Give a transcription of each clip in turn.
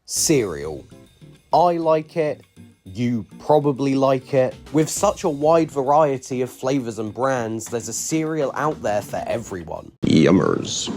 Cereal. I like it. You probably like it. With such a wide variety of flavours and brands, there's a cereal out there for everyone. Yummers.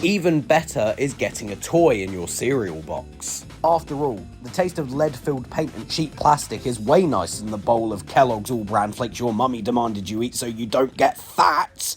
Even better is getting a toy in your cereal box. After all, the taste of lead-filled paint and cheap plastic is way nicer than the bowl of Kellogg's all-bran flakes your mummy demanded you eat so you don't get fat.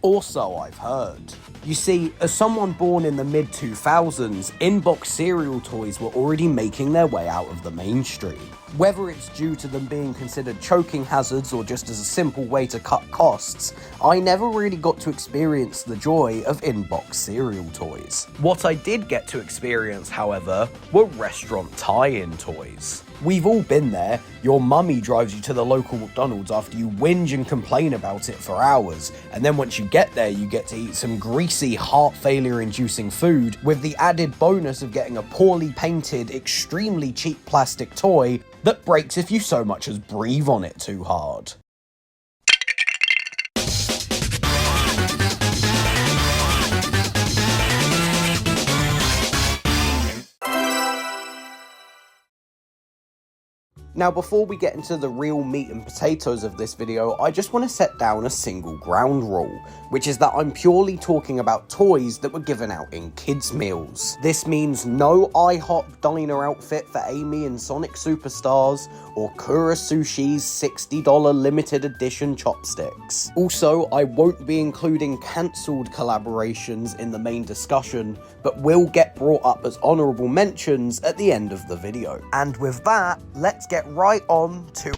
Also, I've heard. You see, as someone born in the mid-2000s, in-box cereal toys were already making their way out of the mainstream. Whether it's due to them being considered choking hazards or just as a simple way to cut costs, I never really got to experience the joy of in-box cereal toys. What I did get to experience, however, were restaurant tie-in toys. We've all been there. Your mummy drives you to the local McDonald's after you whinge and complain about it for hours, and then once you get there, you get to eat some greasy, heart failure-inducing food with the added bonus of getting a poorly painted, extremely cheap plastic toy that breaks if you so much as breathe on it too hard. Now, before we get into the real meat and potatoes of this video, I just want to set down a single ground rule, which is that I'm purely talking about toys that were given out in kids' meals. This means no IHOP diner outfit for Amy and Sonic Superstars, or Kura Sushi's $60 limited edition chopsticks. Also, I won't be including cancelled collaborations in the main discussion, but will get brought up as honourable mentions at the end of the video. And with that, let's get right on to...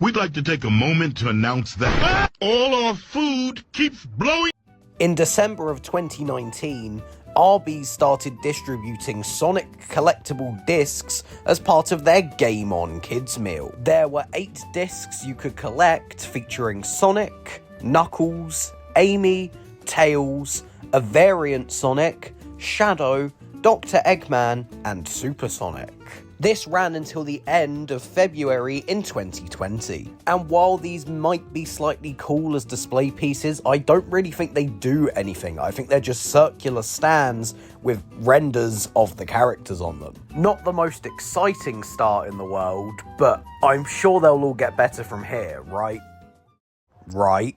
We'd like to take a moment to announce that all our food keeps blowing. In December of 2019, Arby started distributing Sonic collectible discs as part of their Game On Kids meal. There were 8 discs you could collect featuring Sonic, Knuckles, Amy, Tails, a variant Sonic, Shadow, Dr. Eggman, and Super Sonic. This ran until the end of February in 2020. And while these might be slightly cool as display pieces, I don't really think they do anything. I think they're just circular stands with renders of the characters on them. Not the most exciting start in the world, but I'm sure they'll all get better from here, right? Right?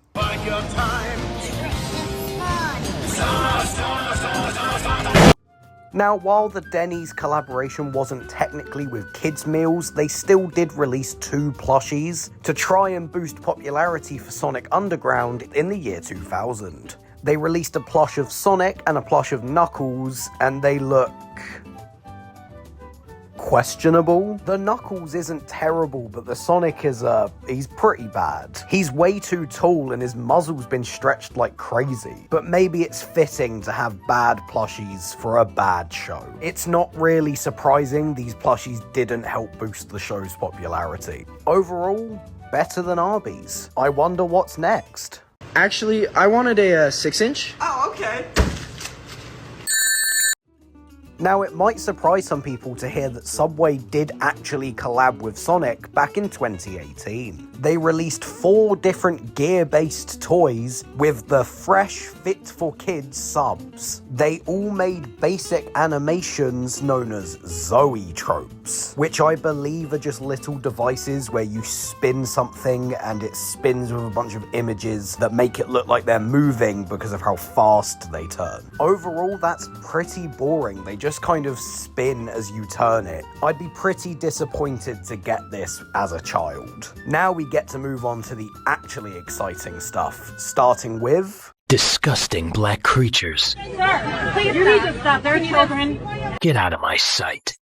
Now, while the Denny's collaboration wasn't technically with kids' meals, they still did release 2 plushies to try and boost popularity for Sonic Underground in the year 2000. They released a plush of Sonic and a plush of Knuckles, and they look... questionable. The Knuckles isn't terrible, but the Sonic is, he's pretty bad. He's way too tall and his muzzle's been stretched like crazy. But maybe it's fitting to have bad plushies for a bad show. It's not really surprising these plushies didn't help boost the show's popularity. Overall, better than Arby's. I wonder what's next. Actually, I wanted a 6-inch. Oh, okay. Now, it might surprise some people to hear that Subway did actually collab with Sonic back in 2018. They released 4 different gear-based toys with the fresh, fit-for-kids subs. They all made basic animations known as Zoe tropes, which I believe are just little devices where you spin something and it spins with a bunch of images that make it look like they're moving because of how fast they turn. Overall, that's pretty boring. They just kind of spin as you turn it. I'd be pretty disappointed to get this as a child. Now we get to move on to the actually exciting stuff, starting with... disgusting black creatures. Sir, please you need to stop. There are children. Get out of my sight.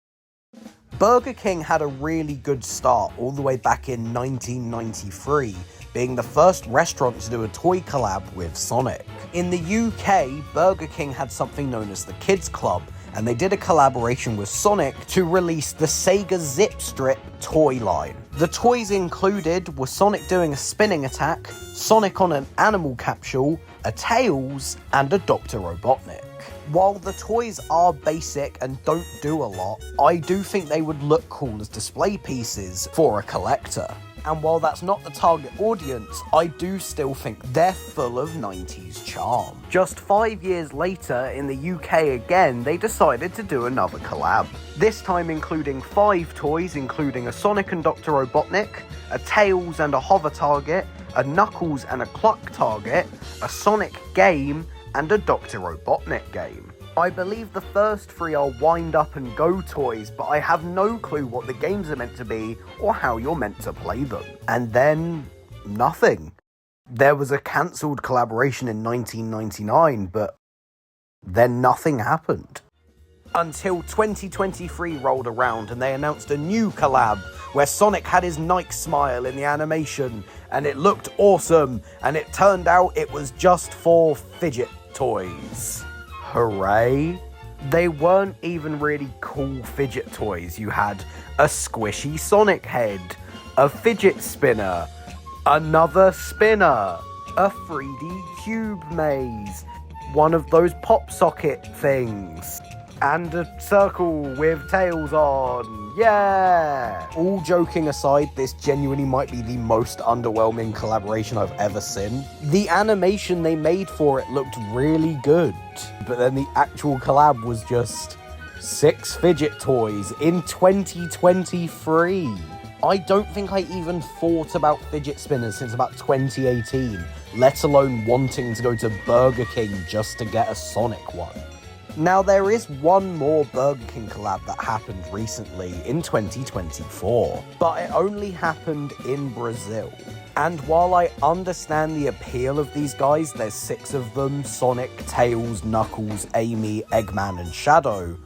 Burger King had a really good start all the way back in 1993, being the first restaurant to do a toy collab with Sonic. In the UK, Burger King had something known as the Kids Club, and they did a collaboration with Sonic to release the Sega Zip Strip toy line. The toys included were Sonic doing a spinning attack, Sonic on an animal capsule, a Tails, and a Dr. Robotnik. While the toys are basic and don't do a lot, I do think they would look cool as display pieces for a collector. And while that's not the target audience, I do still think they're full of 90s charm. Just 5 years later, in the UK again, they decided to do another collab. This time including 5 toys, including a Sonic and Dr. Robotnik, a Tails and a Hover Target, a Knuckles and a Cluck Target, a Sonic game, and a Dr. Robotnik game. I believe the first 3 are wind up and go toys, but I have no clue what the games are meant to be or how you're meant to play them. And then, nothing. There was a cancelled collaboration in 1999, but then nothing happened. Until 2023 rolled around and they announced a new collab where Sonic had his Nike smile in the animation and it looked awesome, and it turned out it was just for fidget toys. Hooray! They weren't even really cool fidget toys. You had a squishy Sonic head, a fidget spinner, another spinner, a 3D cube maze, one of those pop socket things, and a circle with tails on. Yeah! All joking aside, this genuinely might be the most underwhelming collaboration I've ever seen. The animation they made for it looked really good, but then the actual collab was just 6 fidget toys in 2023. I don't think I even thought about fidget spinners since about 2018, let alone wanting to go to Burger King just to get a Sonic one. Now, there is one more Burger King collab that happened recently in 2024, but it only happened in Brazil. And while I understand the appeal of these guys, there's 6 of them, Sonic, Tails, Knuckles, Amy, Eggman, and Shadow,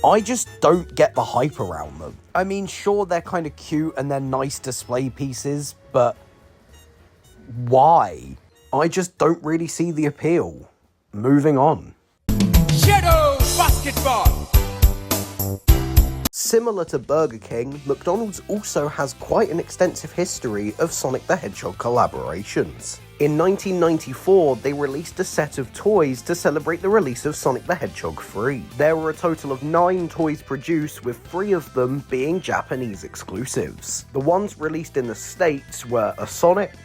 I just don't get the hype around them. I mean, sure, they're kind of cute and they're nice display pieces, but why? I just don't really see the appeal. Moving on. Shadow Basketball! Similar to Burger King, McDonald's also has quite an extensive history of Sonic the Hedgehog collaborations. In 1994, they released a set of toys to celebrate the release of Sonic the Hedgehog 3. There were a total of 9 toys produced, with 3 of them being Japanese exclusives. The ones released in the States were a Sonic,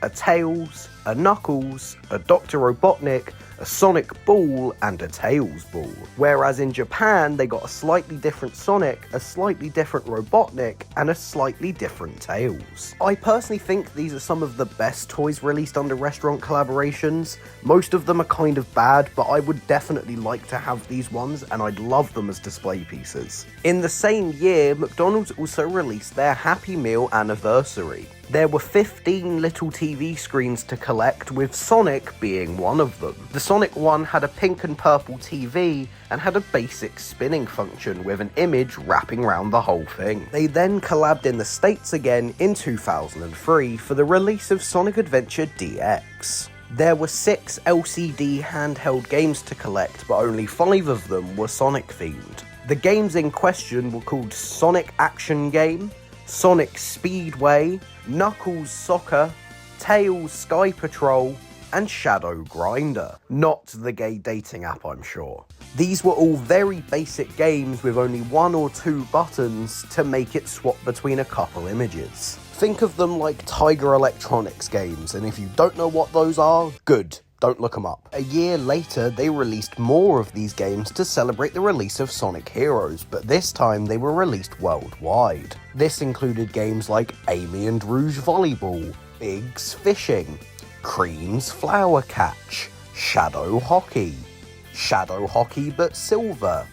a Tails, a Knuckles, a Dr. Robotnik, a Sonic Ball, and a Tails Ball. Whereas in Japan, they got a slightly different Sonic, a slightly different Robotnik, and a slightly different Tails. I personally think these are some of the best toys released under restaurant collaborations. Most of them are kind of bad, but I would definitely like to have these ones, and I'd love them as display pieces. In the same year, McDonald's also released their Happy Meal anniversary. There were 15 little TV screens to collect, with Sonic being one of them. The Sonic one had a pink and purple TV and had a basic spinning function with an image wrapping around the whole thing. They then collabed in the States again in 2003 for the release of Sonic Adventure DX. There were 6 LCD handheld games to collect, but only 5 of them were Sonic themed. The games in question were called Sonic Action Game, Sonic Speedway, Knuckles Soccer, Tails Sky Patrol, and Shadow Grinder. Not the gay dating app, I'm sure. These were all very basic games with only 1 or 2 buttons to make it swap between a couple images. Think of them like Tiger Electronics games, and if you don't know what those are, good. Don't look them up. A year later, they released more of these games to celebrate the release of Sonic Heroes, but this time they were released worldwide. This included games like Amy and Rouge Volleyball, Biggs Fishing, Cream's Flower Catch, Shadow Hockey but Silver,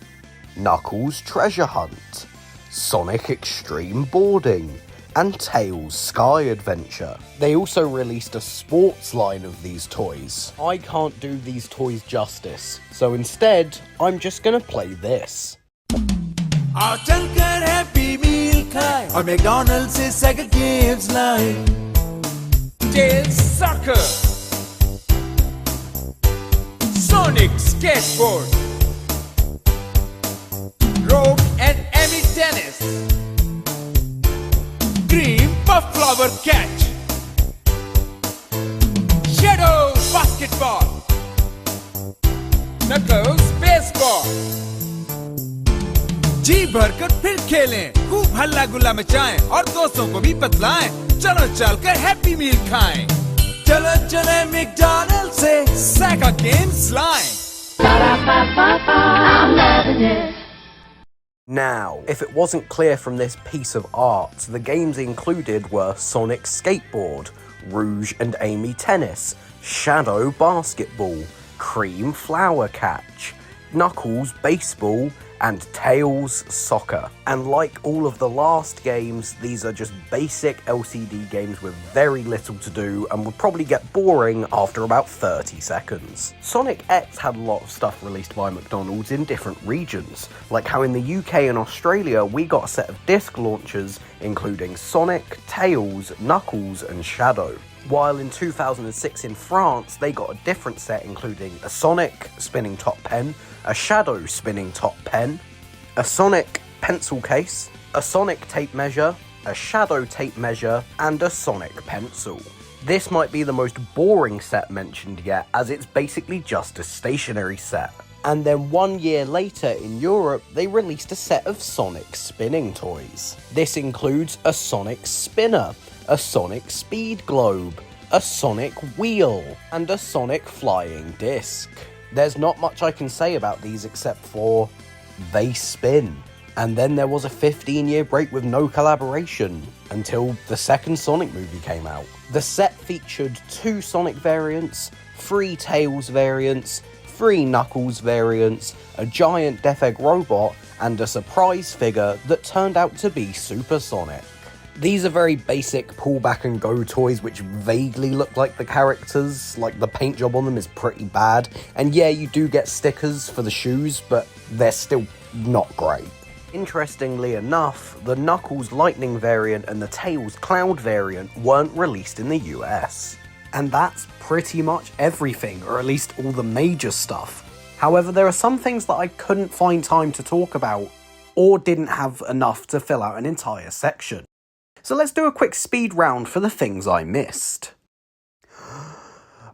Knuckles Treasure Hunt, Sonic Extreme Boarding, and Tails Sky Adventure. They also released a sports line of these toys. I can't do these toys justice, so instead, I'm just gonna play this. और चलकर happy मील खाए और McDonald से सेगा games लाए Tails Soccer Sonic Skateboard Rogue and Emmy Tennis Cream Puff Flower Catch Shadow Basketball Knuckles Baseball जी भरकर फिर खेलें, खूब हल्ला गुल्ला मचाएं और दोस्तों को भी बतलाएं, चलो चल कर हैप्पी मील खाएं, चलो चले मैकडॉनल्ड से सेगा गेम्स लाएं। Now, if it wasn't clear from this piece of art, the games included were Sonic Skateboard, Rouge and Amy Tennis, Shadow Basketball, Cream Flower Catch, Knuckles Baseball, and Tails Soccer. And like all of the last games, these are just basic LCD games with very little to do and would probably get boring after about 30 seconds. Sonic X had a lot of stuff released by McDonald's in different regions, like how in the UK and Australia we got a set of disc launchers including Sonic, Tails, Knuckles and Shadow. While in 2006 in France, they got a different set including a Sonic spinning top pen, a Shadow spinning top pen, a Sonic pencil case, a Sonic tape measure, a Shadow tape measure, and a Sonic pencil. This might be the most boring set mentioned yet, as it's basically just a stationary set. And then 1 year later in Europe, they released a set of Sonic spinning toys. This includes a Sonic spinner, a Sonic speed globe, a Sonic wheel, and a Sonic flying disc. There's not much I can say about these except for they spin. And then there was a 15-year break with no collaboration until the second Sonic movie came out. The set featured 2 Sonic variants, 3 Tails variants, 3 Knuckles variants, a giant Death Egg robot, and a surprise figure that turned out to be Super Sonic. These are very basic pull back and go toys which vaguely look like the characters, like the paint job on them is pretty bad, and yeah, you do get stickers for the shoes, but they're still not great. Interestingly enough, the Knuckles Lightning variant and the Tails Cloud variant weren't released in the US. And that's pretty much everything, or at least all the major stuff. However, there are some things that I couldn't find time to talk about, or didn't have enough to fill out an entire section. So let's do a quick speed round for the things I missed.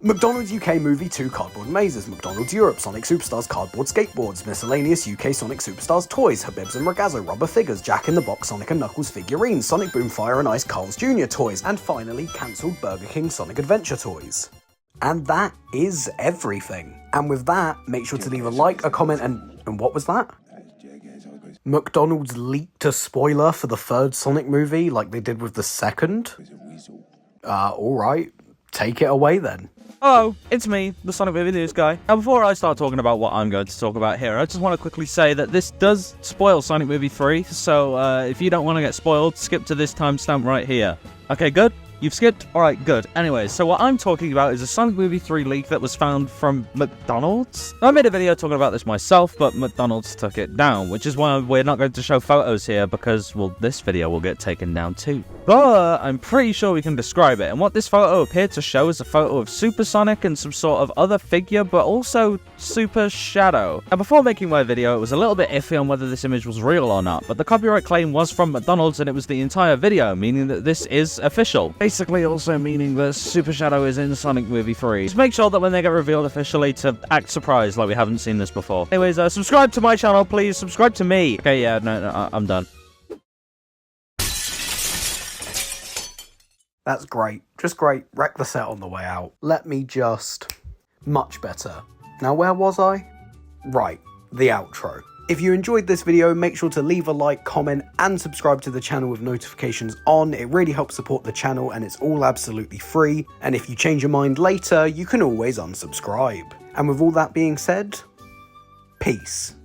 McDonald's UK Movie 2 Cardboard Mazes, McDonald's Europe Sonic Superstars Cardboard Skateboards, Miscellaneous UK Sonic Superstars Toys, Habibs and Ragazzo Rubber Figures, Jack in the Box Sonic and Knuckles Figurines, Sonic Boom Fire and Ice Carl's Jr. Toys, and finally cancelled Burger King Sonic Adventure Toys. And that is everything. And with that, make sure to leave a like, a comment, and what was that? McDonald's leaked a spoiler for the third Sonic movie like they did with the second? Alright, take it away then. Hello, it's me, the Sonic Movie News Guy. Now before I start talking about what I'm going to talk about here, I just want to quickly say that this does spoil Sonic Movie 3, so if you don't want to get spoiled, skip to this timestamp right here. Okay, good? You've skipped? Alright, good. Anyways, so what I'm talking about is a Sonic Movie 3 leak that was found from McDonald's. I made a video talking about this myself, but McDonald's took it down, which is why we're not going to show photos here because, well, this video will get taken down too. But I'm pretty sure we can describe it, and what this photo appeared to show is a photo of Super Sonic and some sort of other figure, but also Super Shadow. Now before making my video, it was a little bit iffy on whether this image was real or not, but the copyright claim was from McDonald's and it was the entire video, meaning that this is official. Basically also meaning that Super Shadow is in Sonic Movie 3. Just make sure that when they get revealed officially to act surprised like we haven't seen this before. Anyways, subscribe to my channel, please. Subscribe to me. Okay, yeah, no, I'm done. That's great. Just great. Wreck the set on the way out. Let me just... Much better. Now where was I? Right, the outro. If you enjoyed this video, make sure to leave a like, comment, and subscribe to the channel with notifications on. It really helps support the channel and it's all absolutely free. And if you change your mind later, you can always unsubscribe. And with all that being said, peace.